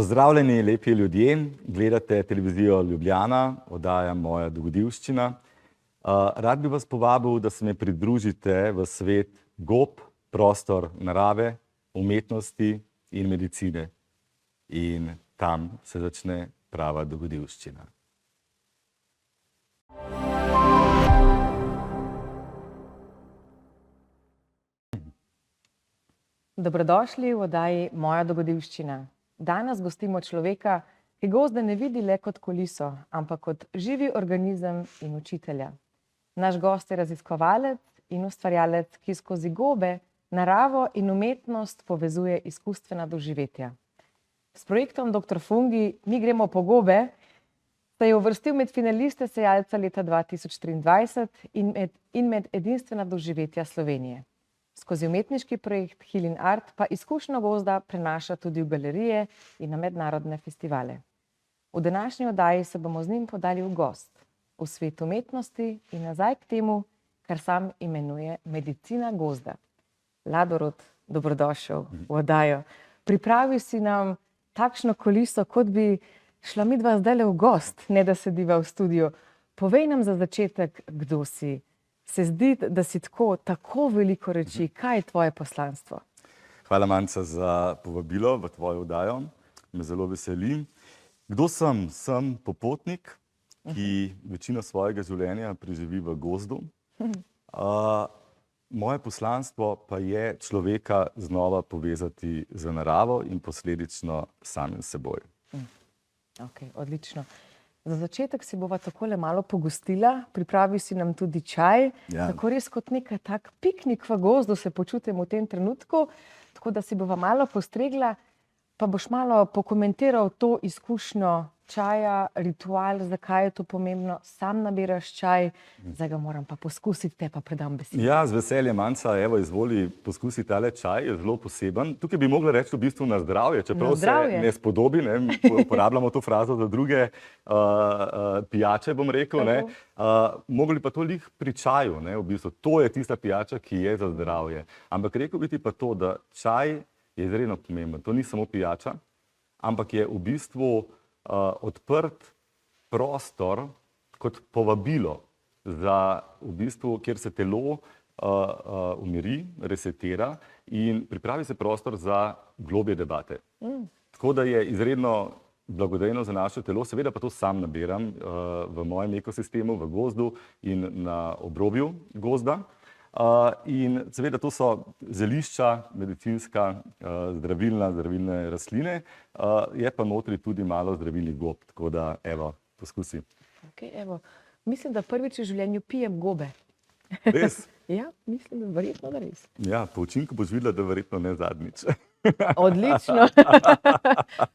Pozdravljeni, lepi ljudje, gledate televizijo Ljubljana, oddaja Moja dogodivščina. Rad bi vas povabil, da se me pridružite v svet gob, prostor narave, umetnosti in medicine. In tam se začne prava dogodivščina. Dobrodošli v oddaji Moja dogodivščina. Danes gostimo človeka, ki gozda ne vidi le kot kuliso, ampak kot živi organizem in učitelja. Naš gost je raziskovalec in ustvarjalec, ki skozi gobe, naravo in umetnost povezuje izkustvena doživetja. S projektom Dr. Fungi Mi gremo po gobe se je uvrstil med finaliste Sejalca leta 2023 in med edinstvena doživetja Slovenije. Skozi umetniški projekt Healing Art pa izkušnjo gozda prenaša tudi v galerije in na mednarodne festivale. V današnji oddaji se bomo z njim podali v gost, v svet umetnosti in nazaj k temu, kar sam imenuje medicina gozda. Ladorod, dobrodošel v oddajo. Pripravi si nam takšno kuliso, kot bi šla midva zdajle v gost, ne da sediva v studiu. Povej nam za začetek, kdo si. Se zdi, da si tako veliko reči. Kaj je tvoje poslanstvo? Hvala, Manca, za povabilo v tvojo oddajo. Me zelo veseli. Kdo sem? Sem popotnik, ki večino svojega življenja preživi v gozdu. Moje poslanstvo pa je človeka znova povezati z naravo in posledično samim seboj. Ok, odlično. Za začetek si bova takole malo pogostila, pripravi si nam tudi čaj, tako res kot nekaj tak piknik v gozdu se počutim v tem trenutku, tako da si bova malo postregla, pa boš malo pokomentiral to izkušnjo čaja, ritual, zakaj je to pomembno, sam nabiraš čaj, zdaj ga moram pa poskusiti, te pa predam besedo. Ja, z veseljem, Manca, evo, izvoli poskusiti tale čaj, je zelo poseben. Tukaj bi mogla reči v bistvu na zdravje, čeprav se ne spodobi, ne, uporabljamo to frazo za druge pijače, bom rekel, ne. Mogli pa to lih pri čaju, ne, v bistvu, to je tista pijača, ki je za zdravje. Ampak rekel bi ti pa to, da čaj je izredno pomemben, to ni samo pijača, ampak je v bistvu odprt prostor kot povabilo za v bistvu, kjer se telo umiri, resetira in pripravi se prostor za globje debate. Tako da je izredno blagodejno za naše telo, seveda pa to sam nabiram v mojem ekosistemu, v gozdu in na obrobju gozda. In seveda to so zelišča, medicinska, zdravilne rastline, je pa notri tudi malo zdravilnih gob, tako da evo, poskusi. Ok, evo, mislim, da prvič v življenju pijem gobe. Res? Ja, mislim, da verjetno, da res. Ja, po učinku boš videla, da verjetno ne zadnjič. Odlično.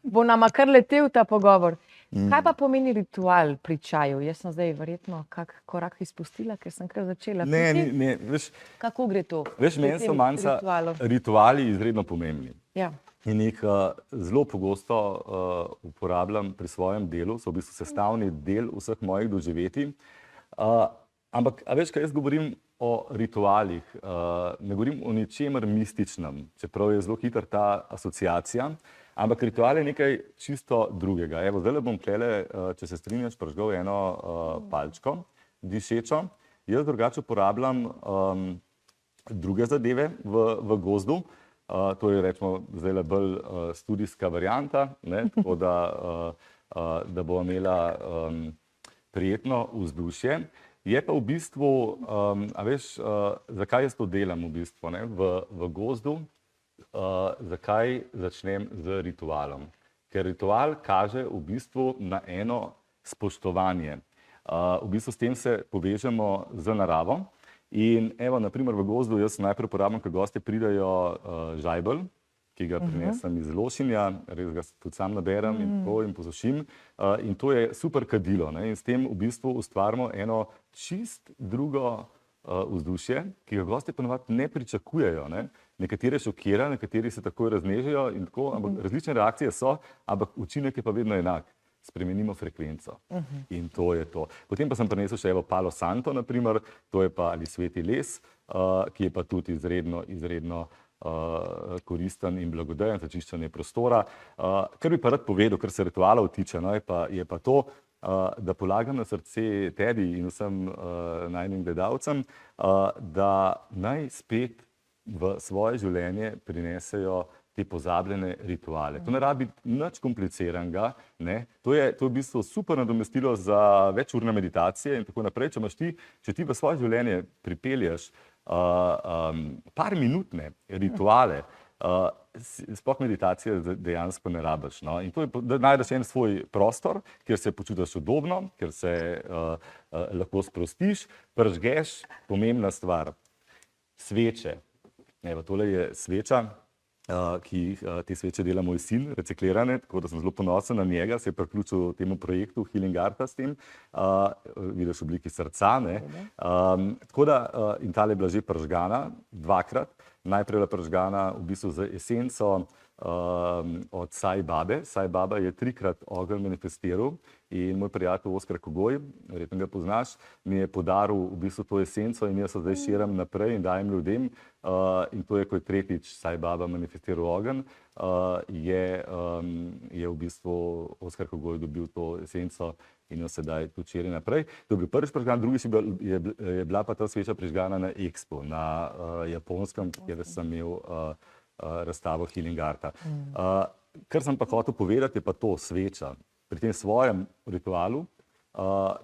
Bo nama kar letel ta pogovor. Kaj pa pomeni ritual pri čaju? Jaz sem zdaj verjetno kak korak izpustila, ker sem kar začela piti. Ne, veš. Kako gre to? Veš, meni so, Manca, rituali izredno pomembni. Ja. In jih zelo pogosto uporabljam pri svojem delu, so v bistvu sestavni del vseh mojih doživetij. Ampak, a veš, kaj jaz govorim o ritualih, ne govorim o ničemer mističnem, čeprav je zelo hiter ta asociacija, ampak ritual je nekaj čisto drugega. Evo, zdajle bom tlele, če se strinjaš, prižgal eno palčko, dišečo. Jaz drugače uporabljam druge zadeve v gozdu, to je, rečemo, zdajle bolj studijska varianta, ne, tako da bo imela prijetno vzdušje. Je pa v bistvu, a veš, zakaj jaz to delam v bistvu, ne, v gozdu, zakaj začnem z ritualom? Ker ritual kaže v bistvu na eno spoštovanje. V bistvu s tem se povežemo z naravo in evo, naprimer v gozdu jaz najprej uporabljam, ko gostje pridejo, žajbelj, ki ga prinesem iz Lošinja, res ga tudi sam naberem in posušim. In to je super kadilo, ne, in s tem v bistvu ustvarimo eno čist drugo vzdušje, ki ga gostje ponavadi ne pričakujejo, ne. Nekatere šokira, nekateri se takoj raznežejo in tako, ampak različne reakcije so, ampak učinek je pa vedno enak. Spremenimo frekvenco. In to je to. Potem pa sem prinesel še evo Palo Santo, naprimer, to je pa ali sveti les, ki je pa tudi izredno koristen in blagodejen za čiščenje prostora. Kar bi pa rad povedal, kar se ritualov tiče, no, je pa to, da polagam na srce tebi in vsem najnim gledalcem, da naj spet v svoje življenje prinesejo te pozabljene rituale. To ne rabi nič kompliciranega, ne? To je v bistvu super nadomestilo za večurne meditacije in tako naprej. Če ti v svoje življenje pripelješ par minutne rituale, sploh meditacije dejansko ne rabiš. No? In to je, da najdeš en svoj prostor, kjer se počutiš udobno, kjer se lahko sprostiš, prižgeš, pomembna stvar, sveče. Evo, tole je sveča, te sveče dela moj sin, reciklirane, tako da sem zelo ponosen na njega, se je priključil temu projektu Healing Arta s tem, vidiš v obliki srca, ne. Tako da, in tale je bila že pržgana dvakrat, najprej je bila pržgana v bistvu z esenco od Sai Babe. Sai Baba je 3-krat ogenj manifestiral in moj prijatelj Oskar Kogoj, verjetno ga poznaš, mi je podaril v bistvu to esenco in jaz se zdaj širim naprej in dajem ljudem. In to je, ko je tretjič Sai Baba manifestiral ogenj, je v bistvu Oskar Kogoj dobil to esenco in jo sedaj tudi širi naprej. To je bil prvič prižgan, drugič je bila pa ta sveča prižgana na Expo, na Japonskem, kjer sem imel razstavo Healing Arta. Kar sem pa hotel povedati, je pa to sveča. Pri tem svojem ritualu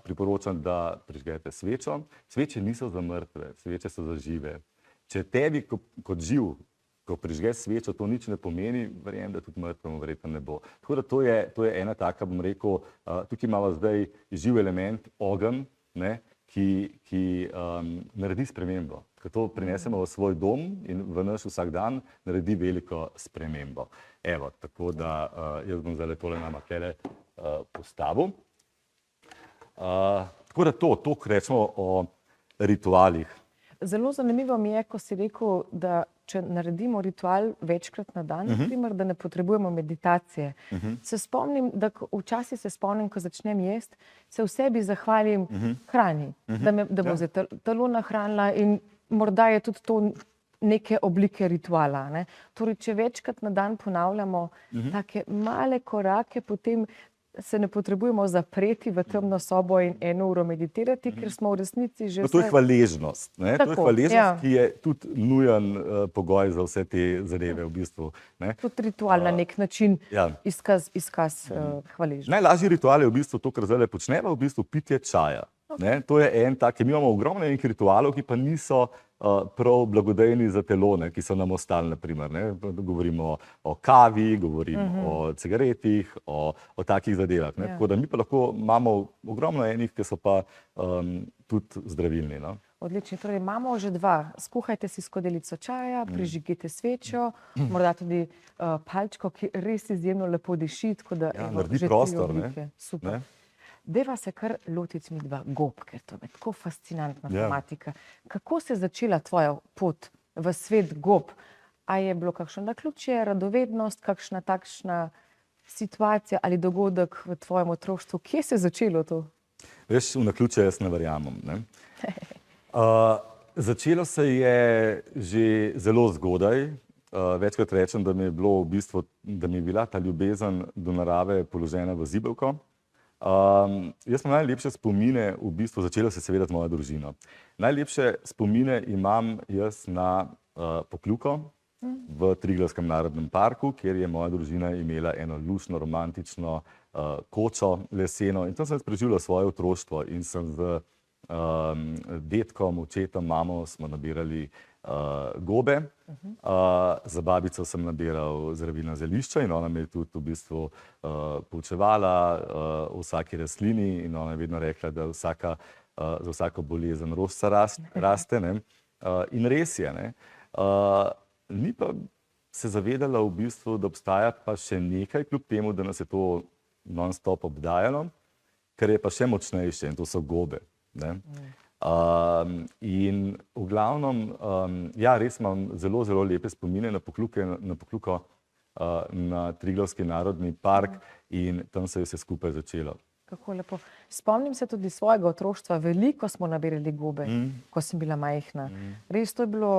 priporočam, da prižgete svečo. Sveče niso za mrtve, sveče so za žive. Če tebi kot živ, ko prižgeš svečo, to nič ne pomeni, verjamem, da tudi mrtvemu verjetno ne bo. Tako da to je ena taka, bom rekel, tukaj imamo zdaj živ element, ogenj, ne, ki naredi spremembo. Ko to prinesemo v svoj dom in v naš vsak dan, naredi veliko spremembo. Evo, tako da jaz bom zdaj tole nama tele postavil. Tako da to rečemo o ritualih. Zelo zanimivo mi je, ko si rekel, da če naredimo ritual večkrat na dan, naprimer, da ne potrebujemo meditacije. Se spomnim, da včasih se spomnim, ko začnem jesti, se v sebi zahvalim hrani, da bom zdaj telo nahranila in morda je tudi to neke oblike rituala. Ne? Torej, če večkrat na dan ponavljamo take male korake, potem se ne potrebujemo zapreti v temno sobo in 1 uro meditirati, ker smo v resnici že... To je hvaležnost, ne? To je hvaležnost, ki je tudi nujen pogoj za vse te zadeve v bistvu. Ne? Tudi ritual na nek način izkaz hvaležnosti. Najlažji ritual je v bistvu to, kar zdaj počneva, v bistvu pitje čaja. Ne? To je en tak, mi imamo ogromno enih ritualov, ki pa niso prav blagodejni za telo, ne, ki so nam ostali, naprimer. Ne. Govorimo o kavi, govorimo o cigaretih, o takih zadevah. Ne. Tako da mi pa lahko imamo ogromno enih, ki so pa tudi zdravilni. No. Odlično. Torej, imamo že 2. Skuhajte si skodelico čaja, prižgite svečo, morda tudi palčko, ki res izjemno lepo diši. Naredi prostor. Ne. Super. Ne. Deva se kar lotiti midva gob, ker to je tako fascinantna tematika. Kako se je začela tvoja pot v svet gob? A je bilo kakšno naključje, radovednost, kakšna takšna situacija ali dogodek v tvojem otroštvu? Kje se je začelo to? Veš, v naključje jaz ne verjamem. Ne? Začelo se je že zelo zgodaj. Večkrat rečem, da mi je bilo v bistvu, da mi je bila ta ljubezen do narave položena v zibelko. Jaz imam najlepše spomine, v bistvu začelo se seveda z mojo družino. Najlepše spomine imam jaz na Pokljuko v Triglavskem narodnem parku, kjer je moja družina imela eno luštno, romantično kočo leseno in tam sem preživljal svoje otroštvo in sem z dedkom, očetom, mamo smo nabirali gobe. Za babico sem nabiral zdravilna zelišča in ona me je tudi v bistvu poučevala o vsaki rastlini in ona je vedno rekla, da za vsako bolezen rožica raste. Ne? In res je. Ne? Ni pa se zavedala v bistvu, da obstaja pa še nekaj, kljub temu, da nas je to non-stop obdajalo, kar je pa še močnejše in to so gobe. Ne? In v glavnem, ja, res imam zelo, zelo lepe spomine na Pokljuko, na Triglavski narodni park in tam se je vse skupaj začelo. kako lepo. Spomnim se tudi svojega otroštva, veliko smo nabirali gobe, ko sem bila majhna. Res to je bilo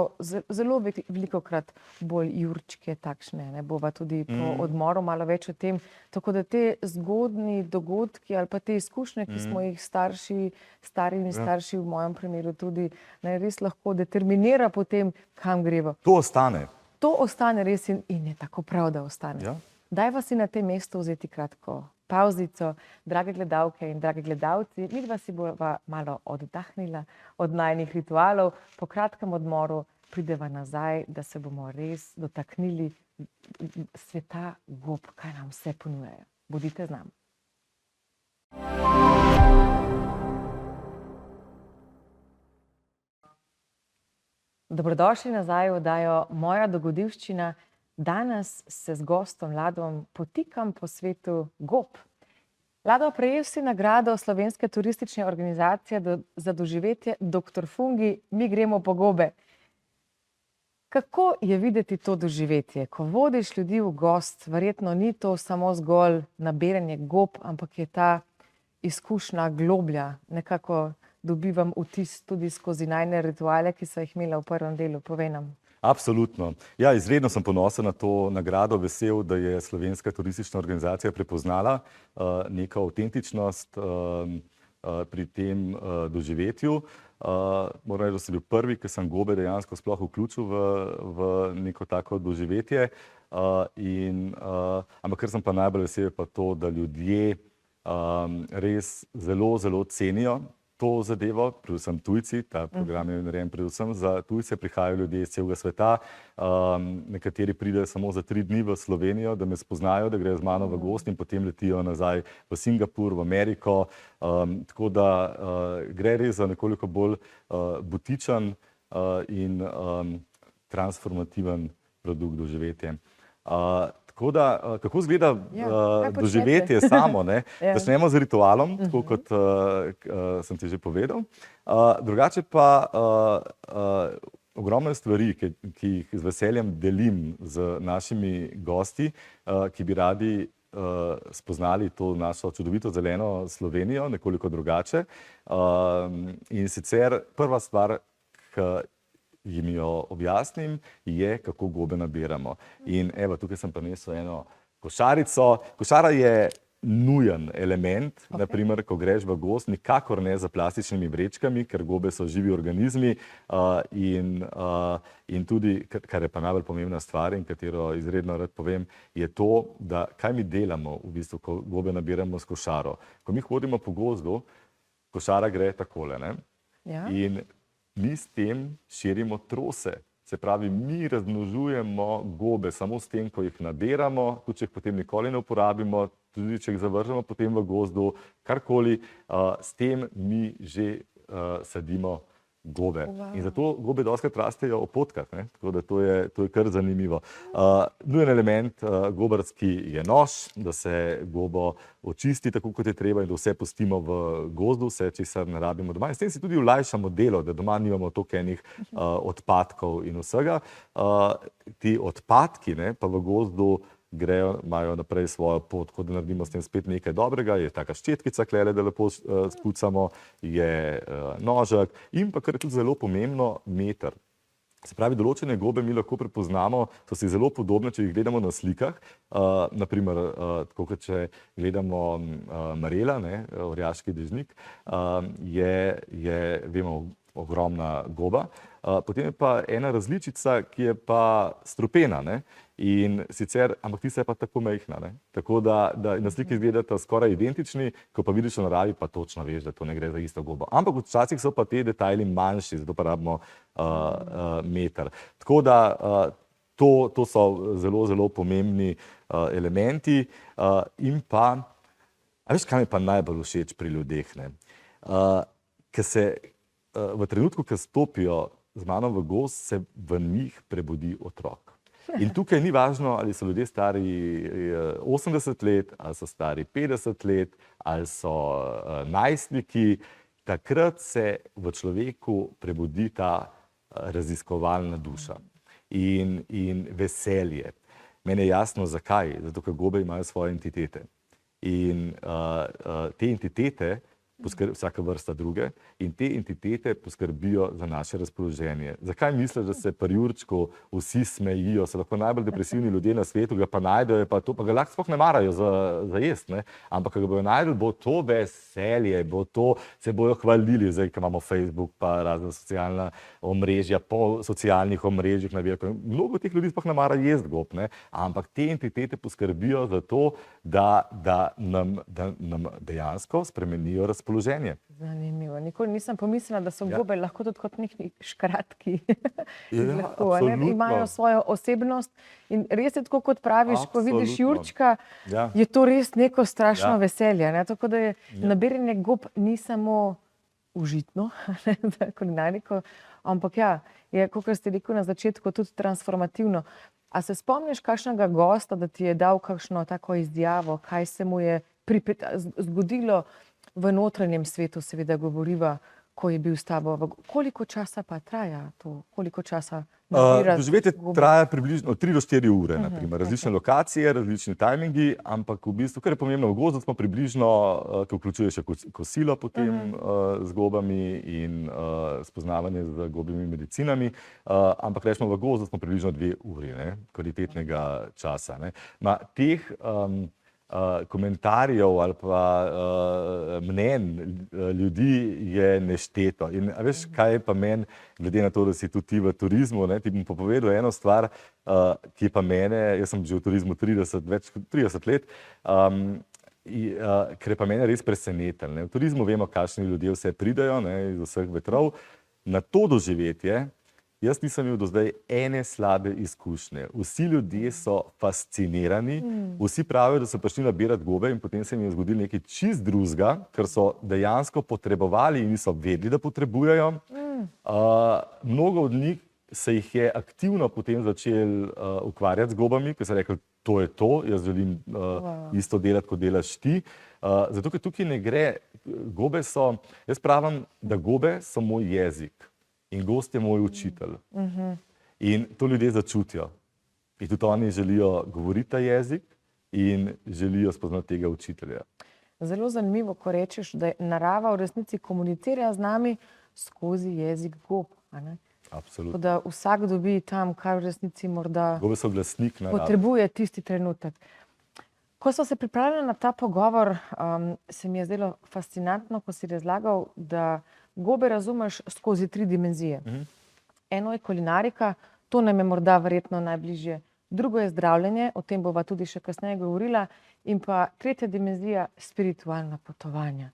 zelo velikokrat bolj jurčke takšne, ne, bova tudi po odmoru malo več o tem. Tako da te zgodni dogodki ali pa te izkušnje, ki smo jih stari in starši v mojem primeru tudi, ne, res lahko determinira potem, kam greva. To ostane. To ostane res in je tako prav, da ostane. Ja. Dajva si na tem mestu vzeti kratko pavzico, drage gledalke in dragi gledalci. Midva si bova malo oddahnila od najinih ritualov. Po kratkem odmoru prideva nazaj, da se bomo res dotaknili sveta gob, kaj nam vse ponujajo. Bodite z nami. Dobrodošli nazaj v oddajo Moja dogodivščina. Danes se z gostom Ladom potikam po svetu gob. Lado, prejel si nagrado Slovenske turistične organizacije za doživetje Dr. Fungi, mi gremo po gobe. Kako je videti to doživetje? Ko vodiš ljudi v gost, verjetno ni to samo zgolj nabiranje gob, ampak je ta izkušnja globlja. Nekako dobivam vtis tudi skozi najine rituale, ki so jih imela v prvem delu. Povej nam. Absolutno. Ja, izredno sem ponosen na to nagrado, vesel, da je Slovenska turistična organizacija prepoznala neko avtentičnost pri tem doživetju. Moram reči, da sem bil prvi, ki sem gobe dejansko sploh vključil v neko tako doživetje. Ampak kar sem pa najbolj vesel, je pa to, da ljudje res zelo, zelo cenijo to zadevo, predvsem tujci. Ta program je narejen predvsem za tujce, prihajajo ljudje iz celega sveta. Nekateri pridejo samo za 3 dni v Slovenijo, da me spoznajo, da grejo z mano v gost in potem letijo nazaj v Singapur, v Ameriko. Tako da gre res za nekoliko bolj butičen in transformativen produkt doživetje. Tako da, kako izgleda doživetje samo, ne? Začnemo z ritualom, tako kot sem ti že povedal. Drugače pa ogromno stvari, ki jih z veseljem delim z našimi gosti, ki bi radi spoznali to našo čudovito zeleno Slovenijo, nekoliko drugače. In sicer prva stvar, ki jim jo objasnim, je, kako gobe nabiramo. In evo, tukaj sem prinesel eno košarico. Košara je nujen element, naprimer, ko greš v gozd, nikakor ne za plastičnimi vrečkami, ker gobe so živi organizmi in tudi, kar je pa najbolj pomembna stvar in katero izredno rad povem, je to, da kaj mi delamo v bistvu, ko gobe nabiramo s košaro. Ko mi hodimo po gozdu, košara gre takole, ne? In mi s tem širimo trose. Se pravi, mi razmnožujemo gobe samo s tem, ko jih nabiramo, tudi če jih potem nikoli ne uporabimo, tudi če jih zavržemo potem v gozdu, karkoli, s tem mi že sadimo gobe. In zato gobe dostikrat rastejo ob potkah, ne? Tako da to je kar zanimivo. Nujen element gobarski je nož, da se gobo očisti tako, kot je treba in da vse pustimo v gozdu, vse, česar ne rabimo doma. In s tem si tudi olajšamo delo, da doma nimamo toliko enih odpadkov in vsega. Ti odpadki, ne, pa v gozdu imajo naprej svojo pot, ko da naredimo s tem spet nekaj dobrega, je taka ščetkica klele, da lepo spucamo, je nožek in pa, kar je tudi zelo pomembno, meter. Se pravi, določene gobe mi lahko prepoznamo, so si zelo podobne, če jih gledamo na slikah. Naprimer, tako kot če gledamo marela, ne, orjaški dežnik, je, vemo, ogromna goba. Potem je pa ena različica, ki je pa strupena, ne? In sicer, ampak tista je pa tako majhna, ne? Tako da na sliki izgledata skoraj identični, ko pa vidiš v naravi, pa točno veš, da to ne gre za isto gobo. Ampak včasih so pa te detajli manjši, zato pa rabimo meter. Tako da to so zelo, zelo pomembni elementi. In pa, a veš, kaj mi pa najbolj všeč pri ljudeh, ne? Ker se v trenutku, ko stopijo z mano v gozd, se v njih prebudi otrok. In tukaj ni važno, ali so ljudje stari 80 let, ali so stari 50 let, ali so najstniki. Takrat se v človeku prebudi ta raziskovalna duša in veselje. Meni je jasno, zakaj. Zato, ker gobe imajo svoje entitete. In te entitete, vsaka vrsta druge, in te entitete poskrbijo za naše razpoloženje. Zakaj misliš, da se pri Jurčku vsi smejijo, so lahko najbolj depresivni ljudje na svetu, ga pa najdejo, pa ga lahko sploh ne marajo za jesti, ne? Ampak, ko ga bojo najdeli, bo to veselje, se bojo hvalili, zdaj, ko imamo Facebook, pa razna socialna omrežja, po socialnih omrežjih, mnogo teh ljudi sploh ne mara jesti gob, ne? Ampak te entitete poskrbijo za to, da nam dejansko spremenijo razpoloženje. Zanimivo. Nikoli nisem pomislila, da so gobe lahko tudi kot neki škratki. Imajo svojo osebnost in res je tako, kot praviš, ko vidiš Jurčka, je to res neko strašno veselje. Tako da je nabiranje gob ni samo užitno za kulinariko, ampak je, kot ste rekel na začetku, tudi transformativno. A se spomniš kakšnega gosta, da ti je dal kakšno tako izjavo, kaj se mu je zgodilo v notranjem svetu, seveda govoriva, ko je bil s tabo? Koliko časa pa traja to? Koliko časa nabira? Doživetje traja približno 3 do 4 ure, naprimer. Različne lokacije, različni tajmingi, ampak v bistvu, kar je pomembno v gozdu, smo približno, ko vključuješ kosilo potem z gobami in spoznavanje z gobimi medicinami, ampak rečemo, v gozdu smo približno 2 uri, kvalitetnega časa. Teh komentarjev ali pa mnenj ljudi je nešteto. In veš, kaj pa meni, glede na to, da si tudi ti v turizmu, ti bom pa povedal eno stvar, ki pa mene, jaz sem že v turizmu več kot 30 let, ker je pa mene res presenetilo. V turizmu vemo, kakšni ljudje vse pridejo iz vseh vetrov. Na to doživetje jaz nisem imel do zdaj ene slabe izkušnje. Vsi ljudje so fascinirani, vsi pravijo, da so prišli nabirati gobe in potem se jim je zgodilo nekaj čist drugega, ker so dejansko potrebovali in niso vedeli, da potrebujejo. Mnogo od njih se jih je aktivno potem začel ukvarjati z gobami, ker so rekli, to je to, jaz želim isto delati, kot delaš ti. Zato, ker tukaj ne gre, gobe so, jaz pravim, da gobe so moj jezik. In gost je moj učitelj. In to ljudje začutijo. In tudi oni želijo govoriti ta jezik in želijo spoznati tega učitelja. Zelo zanimivo, ko rečeš, da narava v resnici komunicira z nami skozi jezik gob. Absolutno. Da vsak dobi tam, kar v resnici morda potrebuje tisti trenutek. Ko smo se pripravljali na ta pogovor, se mi je zdelo fascinantno, ko si razlagal, da gobe razumeš skozi 3 dimenzije. Eno je kulinarika, to nam je morda verjetno najbližje. Drugo je zdravljenje, o tem bova tudi še kasneje govorila. In pa 3. dimenzija, spiritualna potovanja.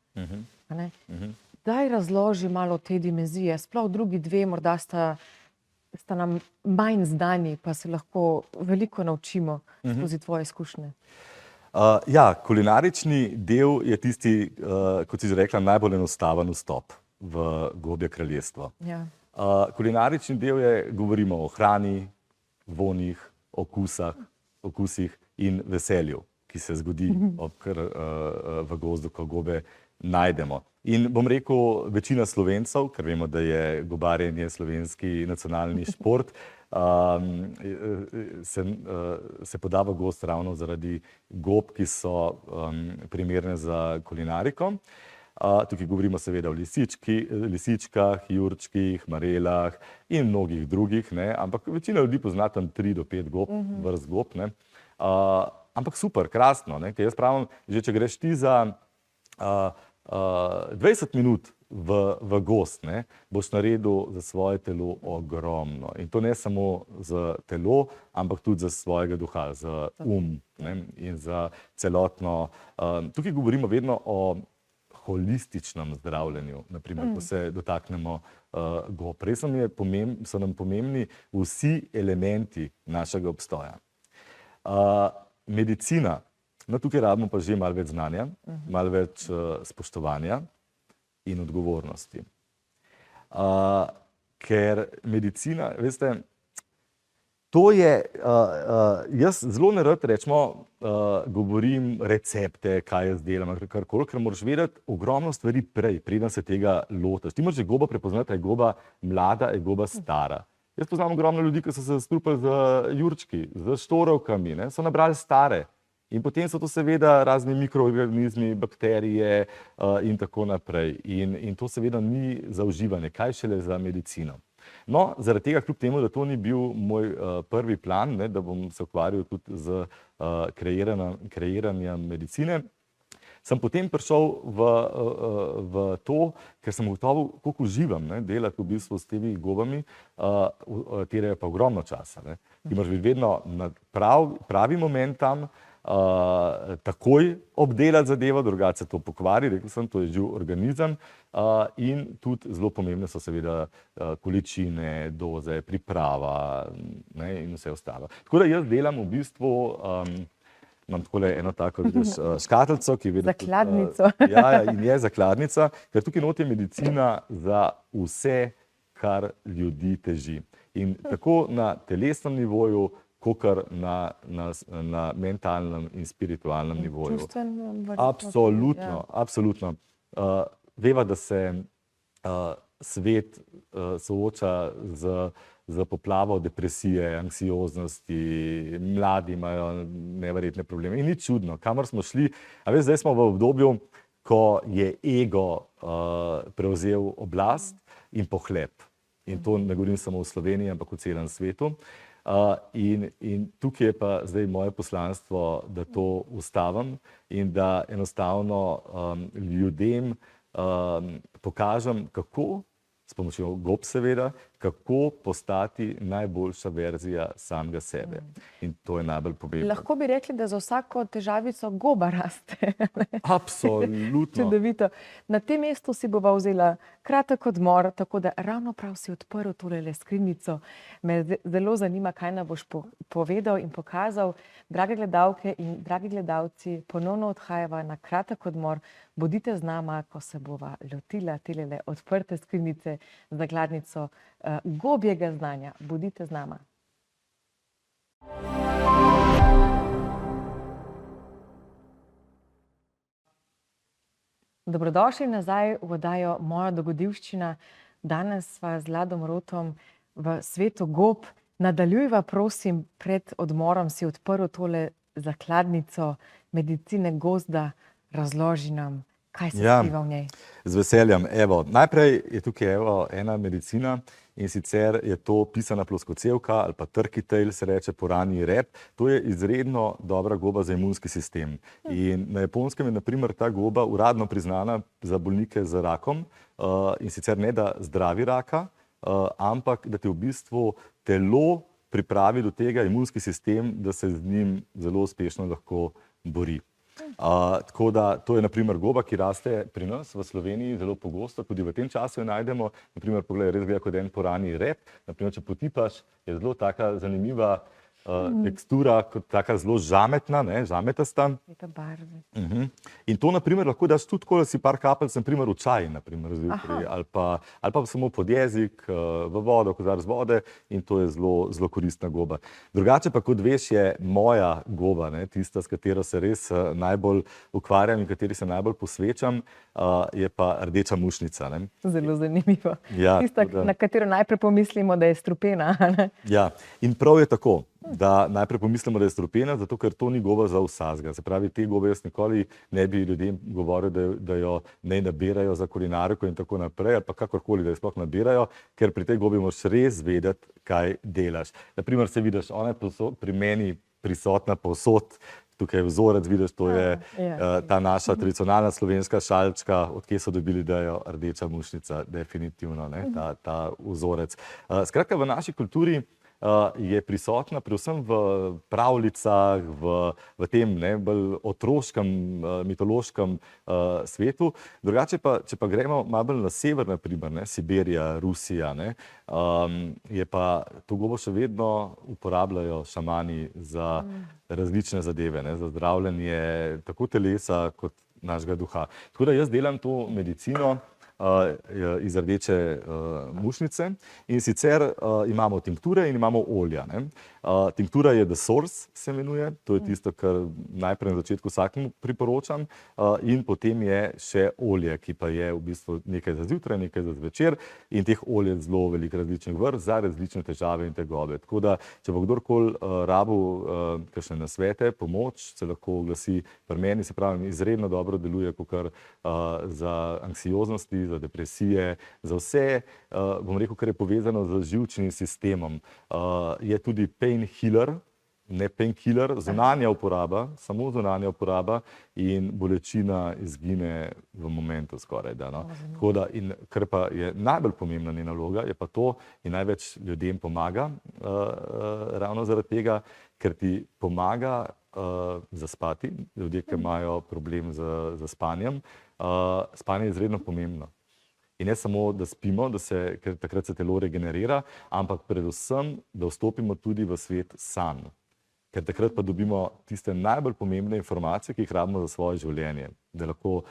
Daj razloži malo te dimenzije. Sploh drugi 2 morda sta nam manj znani, pa se lahko veliko naučimo skozi tvoje izkušnje. Kulinarični del je tisti, kot si že rekla, najbolj enostaven vstop v gobje kraljestvo. Kulinarični del je, govorimo o hrani, vonjih, okusih in veselju, ki se zgodi v gozdu, ko gobe najdemo. In bom rekel, večina Slovencev, ker vemo, da je gobarjenje slovenski nacionalni šport, se poda v gozd ravno zaradi gob, ki so primerne za kulinariko. Tukaj govorimo seveda o lisičkah, jurčkih, marelah in mnogih drugih, ampak večina ljudi pozna tam 3 do 5 gob, vrst gob. Ampak super, krasno, ker jaz pravim, že če greš ti za 20 minut v gozd, boš naredil za svoje telo ogromno. In to ne samo za telo, ampak tudi za svojega duha, za in za celotno. Tukaj govorimo vedno o holističnem zdravljenju, naprimer, ko se dotaknemo gob. Res so nam pomembni vsi elementi našega obstoja. Medicina, tukaj rabimo pa že malo več znanja, malo več spoštovanja in odgovornosti. Ker medicina, veste, to je, jaz zelo nerad govorim recepte, kaj jaz delam, karkoli, ker moraš vedeti ogromno stvari prej, preden se tega lotiš. Ti moraš že goba prepoznati, je goba mlada, je goba stara. Jaz poznam ogromno ljudi, ki so se zastrupili z jurčki, z štorovkami, so nabrali stare. In potem so to seveda razni mikroorganizmi, bakterije in tako naprej. In to seveda ni za uživanje, kaj šele za medicino. No, zaradi tega, kljub temu, da to ni bil moj prvi plan, ne, da bom se ukvarjal tudi z kreiranjem medicine, sem potem prišel v to, ker sem ugotovil, koliko uživam, ne, delati v bistvu s temi gobami, terjajo pa ogromno časa. Ne. Ti moraš biti vedno na pravi moment tam, takoj obdelati zadevo, drugače se to pokvari, rekel sem, to je živ organizem, in tudi zelo pomembne so seveda količine, doze, priprava, ne, in vse ostalo. Tako da jaz delam v bistvu, imam takole eno tako škatlico, ki je zakladnico. Ja, in je zakladnica, ker tukaj noti je medicina za vse, kar ljudi teži. In tako na telesnem nivoju, kakor na mentalnem in spiritualnem nivoju. Absolutno, absolutno. Veva, da se svet sooča z poplavo depresije, anksioznosti, mladi imajo neverjetne probleme. In ni čudno, kamor smo šli. A veš, zdaj smo v obdobju, ko je ego prevzel oblast in pohlep. In to ne govorim samo v Sloveniji, ampak v celem svetu. In tukaj je pa zdaj moje poslanstvo, da to ustavim in da enostavno ljudem pokažem, kako, s pomočjo gob seveda, kako postati najboljša verzija samega sebe. In to je najbolj pomembno. Lahko bi rekli, da za vsako težavico goba raste. Absolutno. Čudovito. Na tem mestu si bova vzela kratek odmor, tako da ravno prav si odprl tole skrinjico. Me zelo zanima, kaj nam boš povedal in pokazal. Drage gledalke in dragi gledalci, ponovno odhajava na kratek odmor. Bodite z nama, ko se bova lotila tele odprte skrinjice z zakladnico gobjega znanja. Bodite z nama. Dobrodošli nazaj v oddajo Moja dogodivščina. Danes sva z Ladom Rotom v svetu gob. Nadaljujva, prosim, pred odmorom si odprl tole zakladnico medicine gozda. Razloži nam, kaj se skriva v njej. Z veseljem. Evo, najprej je tukaj ena medicina, in sicer je to pisana ploskocevka ali pa turkey tail, se reče puranji rep. To je izredno dobra goba za imunski sistem. In na Japonskem je na primer ta goba uradno priznana za bolnike z rakom, in sicer ne da zdravi raka, ampak da te v bistvu telo pripravi do tega, imunski sistem, da se z njim zelo uspešno lahko bori. Tako da to je na primer goba, ki raste pri nas v Sloveniji zelo pogosto, tudi v tem času jo najdemo. Na primer, pogledaj, res gleda kot en puranji rep. Na primer, če potipaš, je zelo taka zanimiva tekstura, kot taka zelo žametna, ne, žametasta. Lepe barve. In to na primer lahko daš tudi tako, da si par kapelj, na primer v čaj, na primer zjutraj, ali pa samo pod jezik, v vodo, kozarec vode, in to je zelo koristna goba. Drugače pa, kot veš, je moja goba, ne, tista, s katero se res najbolj ukvarjam in kateri se najbolj posvečam, je pa rdeča mušnica. Ne. Zelo zanimivo. Ja, tista, na katero najprej pomislimo, da je strupena. Ja, in prav je tako, da najprej pomislimo, da je strupena, zato ker to ni goba za vsakega. Se pravi, te gobe jaz nikoli ne bi ljudem govoril, da jo ne nabirajo za kulinariko in tako naprej, ali pa kakorkoli, da jo sploh nabirajo, ker pri tej gobi moraš res vedeti, kaj delaš. Na primer, se vidiš, ona je pri meni prisotna povsod. Tukaj je vzorec, vidiš, to je ta naša tradicionalna slovenska šalčka, odkje so dobili idejo rdeča mušnica, definitivno, ne, ta vzorec. Skratka, v naši kulturi je prisotna predvsem v pravljicah, v tem bolj otroškem, mitološkem svetu. Drugače pa, če pa gremo malo bolj na sever, na primer, Sibirija, Rusija, je pa to gobo še vedno uporabljajo šamani za različne zadeve, za zdravljenje tako telesa kot našega duha. Tako da jaz delam to medicino iz rdeče mušnice in sicer imamo tinkture in imamo olja. Tinktura je The Source, se imenuje, to je tisto, kar najprej na začetku vsakemu priporočam, in potem je še olje, ki pa je v bistvu nekaj za zjutraj, nekaj za zvečer, in teh olj je zelo veliko različnih vrst za različne težave in tegobe. Tako da, če bo kdorkoli rabil kakšne nasvete, pomoč, se lahko oglasi pri meni, se pravi, izredno dobro deluje kakor za anksioznosti, za depresije, za vse, bom rekel, kar je povezano z živčnim sistemom. Je tudi pain healer, ne painkiller, zunanja uporaba, samo zunanja uporaba in bolečina izgine v momentu skoraj. Tako da, in kar pa je najbolj pomembna njena naloga, je pa to, in največ ljudem pomaga ravno zaradi tega, ker ti pomaga zaspati, ljudje, ki imajo problem z spanjem. Spanje je izredno pomembno. In ne samo, da spimo, ker takrat se telo regenerira, ampak predvsem, da vstopimo tudi v svet sanj. Ker takrat pa dobimo tiste najbolj pomembne informacije, ki jih rabimo za svoje življenje, da lahko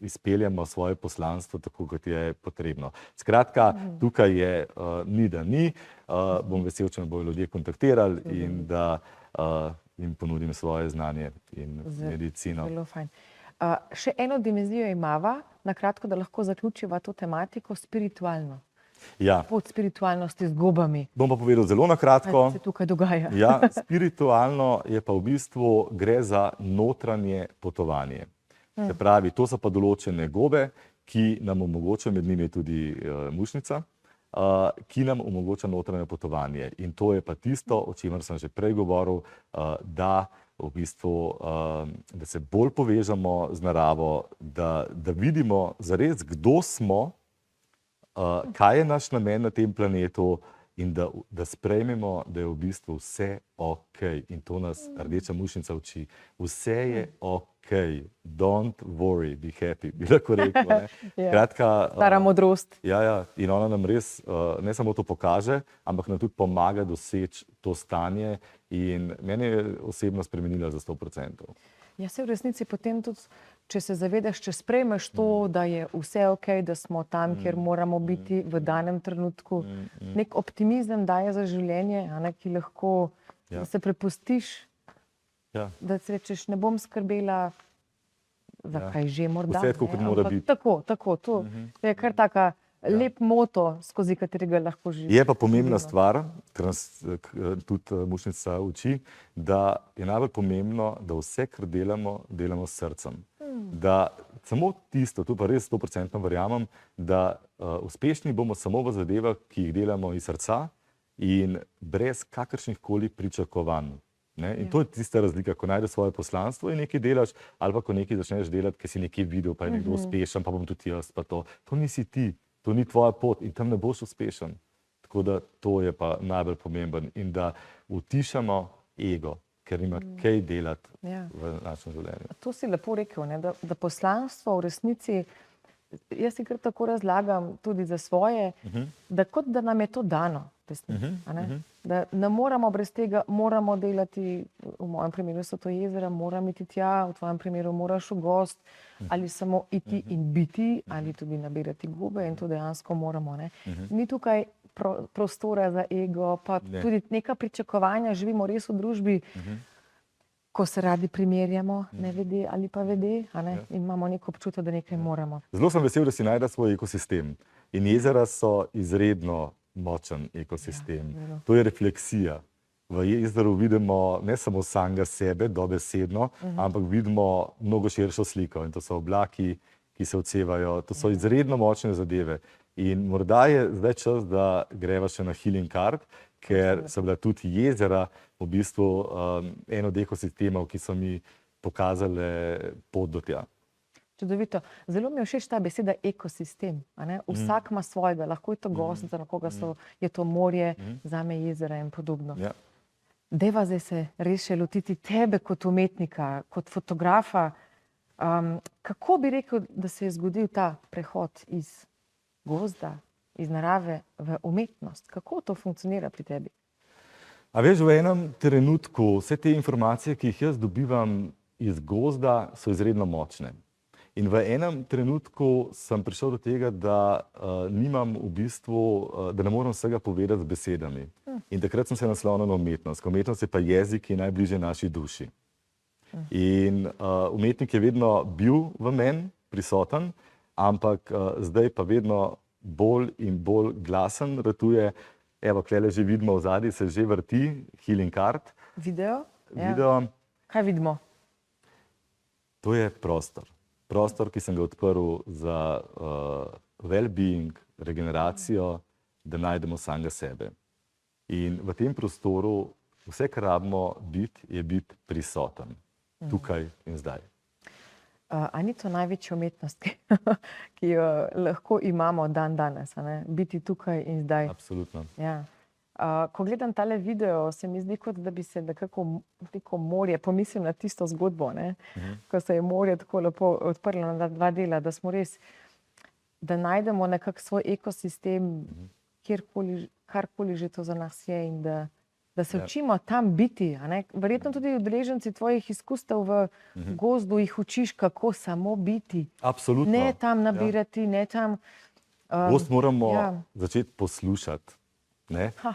izpeljemo svoje poslanstvo tako, kot je potrebno. Skratka, tukaj je ni, da ni. Bom vesel, če me bodo ljudje kontaktirali in da jim ponudim svoje znanje in medicino. Zelo fajn. Še eno dimenzijo imava, na kratko, da lahko zaključiva to tematiko, spiritualno. Ja. Pot spiritualnosti z gobami. Bom pa povedal zelo na kratko. Kaj se tukaj dogaja? Ja, spiritualno je pa v bistvu gre za notranje potovanje. Se pravi, to so pa določene gobe, ki nam omogočajo, med njimi tudi mušnica, ki nam omogoča notranje potovanje. In to je pa tisto, o čemer sem že prej govoril, da v bistvu, da se bolj povežemo z naravo, da vidimo zares, kdo smo, kaj je naš namen na tem planetu in da sprejmemo, da je v bistvu vse ok. In to nas rdeča mušnica uči. Vse je ok. Don't worry, be happy. Bi lahko rekel, ne? Kratka, stara modrost. Ja. In ona nam res ne samo to pokaže, ampak nam tudi pomaga doseči to stanje in mene je osebno spremenila za 100%. Ja, se v resnici potem tudi, če se zavedaš, če sprejmeš to, da je vse ok, da smo tam, kjer moramo biti v danem trenutku, nek optimizem daje za življenje, ki lahko se prepustiš, da si rečeš, ne bom skrbela, za kaj že morda. Vse tako, kot mora biti. Tako, to je kar taka lep moto, skozi katerega lahko živiš. Je pa pomembna stvar, ker nas tudi mušnica uči, da je najbolj pomembno, da vse, kar delamo, delamo s srcem. Da samo tisto, tu pa res 100% verjamem, da uspešni bomo samo v zadevah, ki jih delamo iz srca in brez kakršnihkoli pričakovanj. In to je tista razlika, ko najdeš svoje poslanstvo in nekaj delaš, ali pa ko nekaj začneš delati, ker si nekaj videl, pa je nekdo uspešen, pa bom tudi jaz, pa to. To nisi ti. To ni tvoja pot in tam ne boš uspešen. Tako da to je pa najbolj pomemben in da utišamo ego, ker ima kaj delati v našem življenju. To si lepo rekel, da poslanstvo v resnici, jaz si kar tako razlagam tudi za svoje, da kot da nam je to dano. Da ne moramo brez tega, moramo delati, v mojem primeru so to jezera, moram iti tja, v tvojem primeru moraš v gost, ali samo iti in biti, ali tudi nabirati gobe in to dejansko moramo. Ni tukaj prostora za ego, pa tudi neka pričakovanja, živimo res v družbi, ko se radi primerjamo, ne vede ali pa vede, in imamo nek občutek, da nekaj moramo. Zelo sem vesel, da si najde svoj ekosistem. In jezera so izredno močen ekosistem. To je refleksija. V jezeru vidimo ne samo samega sebe, dobesedno, ampak vidimo mnogo širšo sliko. In to so oblaki, ki se odsevajo. To so izredno močne zadeve. In morda je zdaj čas, da greva še na Healing Card, ker so bila tudi jezera v bistvu en od ekosistemov, ki so mi pokazale pot do tja. Čudovito. Zelo mi je všeč ta beseda ekosistem. Vsak ima svojega, lahko je to gost, za nekoga je to morje, zame jezera in podobno. Deva zdaj se res še lotiti tebe kot umetnika, kot fotografa. Kako bi rekel, da se je zgodil ta prehod iz gozda, iz narave v umetnost? Kako to funkcionira pri tebi? A veš, v enem trenutku vse te informacije, ki jih jaz dobivam iz gozda, so izredno močne. In v enem trenutku sem prišel do tega, da nimam v bistvu, da ne morem vsega povedati z besedami. In takrat sem se naslonil na umetnost. Umetnost je pa jezik, ki je najbližje naši duši. In umetnik je vedno bil v meni prisoten, ampak zdaj pa vedno bolj in bolj glasen ratuje. Evo, klele že vidimo v zadnji, se že vrti Healing Art. Video? Video. Kaj vidimo? To je prostor. Prostor, ki sem ga odprl za well-being, regeneracijo, da najdemo samega sebe. In v tem prostoru vse, kar rabimo biti, je biti prisoten. Tukaj in zdaj. A ni to največja umetnost, ki jo lahko imamo dan danes, a ne? Biti tukaj in zdaj. Absolutno. Ja. Ko gledam tale video, se mi zdi, kot da bi se nekako morje, pomislim na tisto zgodbo, ne? Ko se je morje tako lepo odprlo na dva dela, da smo res, da najdemo nekak svoj ekosistem, kjerkoli, karkoli že to za nas je in da se učimo tam biti, a ne? Verjetno tudi udeleženci tvojih izkustev v gozdu jih učiš, kako samo biti. Absolutno. Ne tam nabirati, ne tam... Gozd moramo začeti poslušati.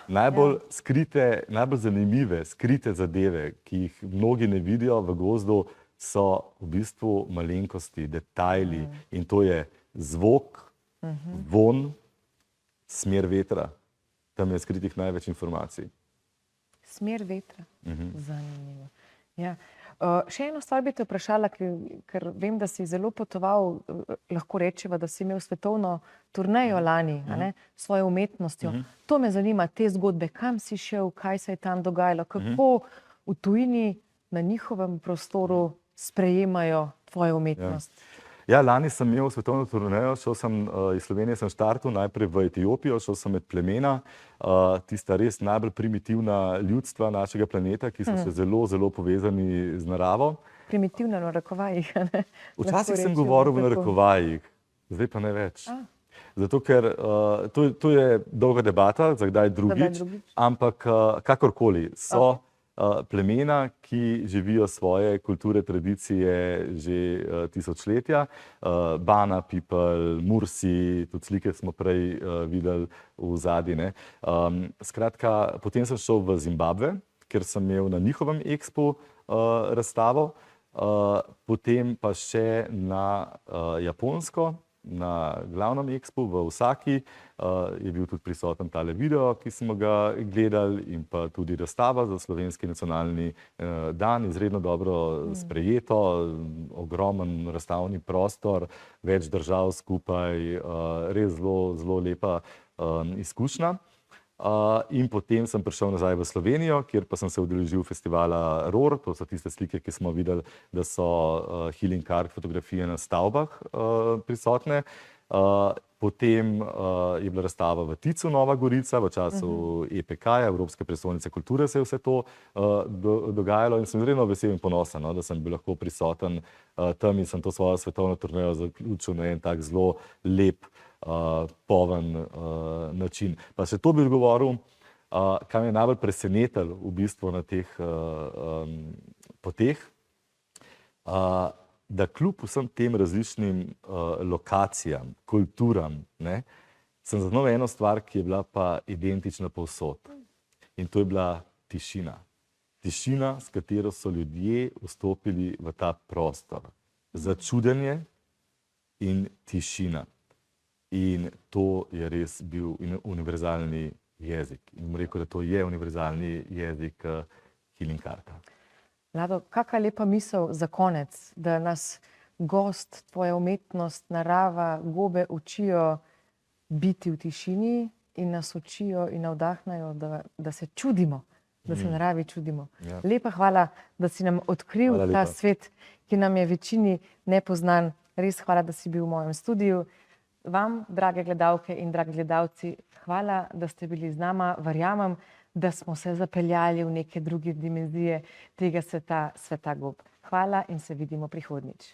Najbolj skrite, najbolj zanimive, skrite zadeve, ki jih mnogi ne vidijo v gozdu, so v bistvu malenkosti, detajli. In to je zvok, von, smer vetra. Tam je skritih največ informacij. Smer vetra. Zanimivo. Ja. Še eno stvar bi te vprašala, ker vem, da si zelo potoval, lahko rečeva, da si imel svetovno turnejo lani, a ne, s svojo umetnostjo. To me zanima, te zgodbe, kam si šel, kaj se je tam dogajalo, kako v tujini na njihovem prostoru sprejemajo tvojo umetnost. Ja, lani sem imel svetovno turnejo, šel sem iz Slovenije, sem štartil najprej v Etiopijo, šel sem med plemena, tista res najbolj primitivna ljudstva našega planeta, ki so se zelo, zelo povezani z naravo. Primitivna na narekovajih, a ne? Včasih sem govoril v narekovajih, zdaj pa ne več. Zato, ker to je dolga debata, za kdaj drugič, ampak kakorkoli so plemena, ki živijo svoje kulture, tradicije že tisočletja. Bana people, Mursi, tudi slike smo prej videli v zadnji. Skratka, potem sem šel v Zimbabve, ker sem imel na njihovem expu razstavo, potem pa še na Japonsko, na glavnem expu v Osaki, je bil tudi prisoten tale video, ki smo ga gledali, in pa tudi razstava za slovenski nacionalni dan, izredno dobro sprejeto, ogromen razstavni prostor, več držav skupaj, res zelo, zelo lepa izkušnja. In potem sem prišel nazaj v Slovenijo, kjer pa sem se udeležil festivala ROR, to so tiste slike, ki smo videli, da so Healing Art fotografije na stavbah prisotne. Potem je bila razstava v Ticu Nova Gorica, v času EPK-ja, Evropske prestolnice kulture, se je vse to dogajalo in sem izredno vesel in ponosen, da sem bil lahko prisoten tam in sem to svojo svetovno turnejo zaključil na en tak zelo lep, poven način. Pa še to bi odgovoril, kaj me je najbolj presenetilo v bistvu na teh poteh, da kljub vsem tem različnim lokacijam, kulturam, sem zaznal eno stvar, ki je bila pa identična povsod. In to je bila tišina. Tišina, s katero so ljudje vstopili v ta prostor. Začudenje in tišina. In to je res bil univerzalni jezik. In bom rekel, da to je univerzalni jezik Healing Arta. Lado, kakšna lepa misel za konec, da nas gost, tvoja umetnost, narava, gobe učijo biti v tišini in nas učijo in navdahnajo, da se čudimo, da se naravi čudimo. Lepa hvala, da si nam odkril ta svet, ki nam je večini nepoznan. Res hvala, da si bil v mojem studiu. Vam, drage gledalke in dragi gledalci, hvala, da ste bili z nama. Verjamem, da smo se zapeljali v neke druge dimenzije tega sveta gob. Hvala in se vidimo prihodnjič.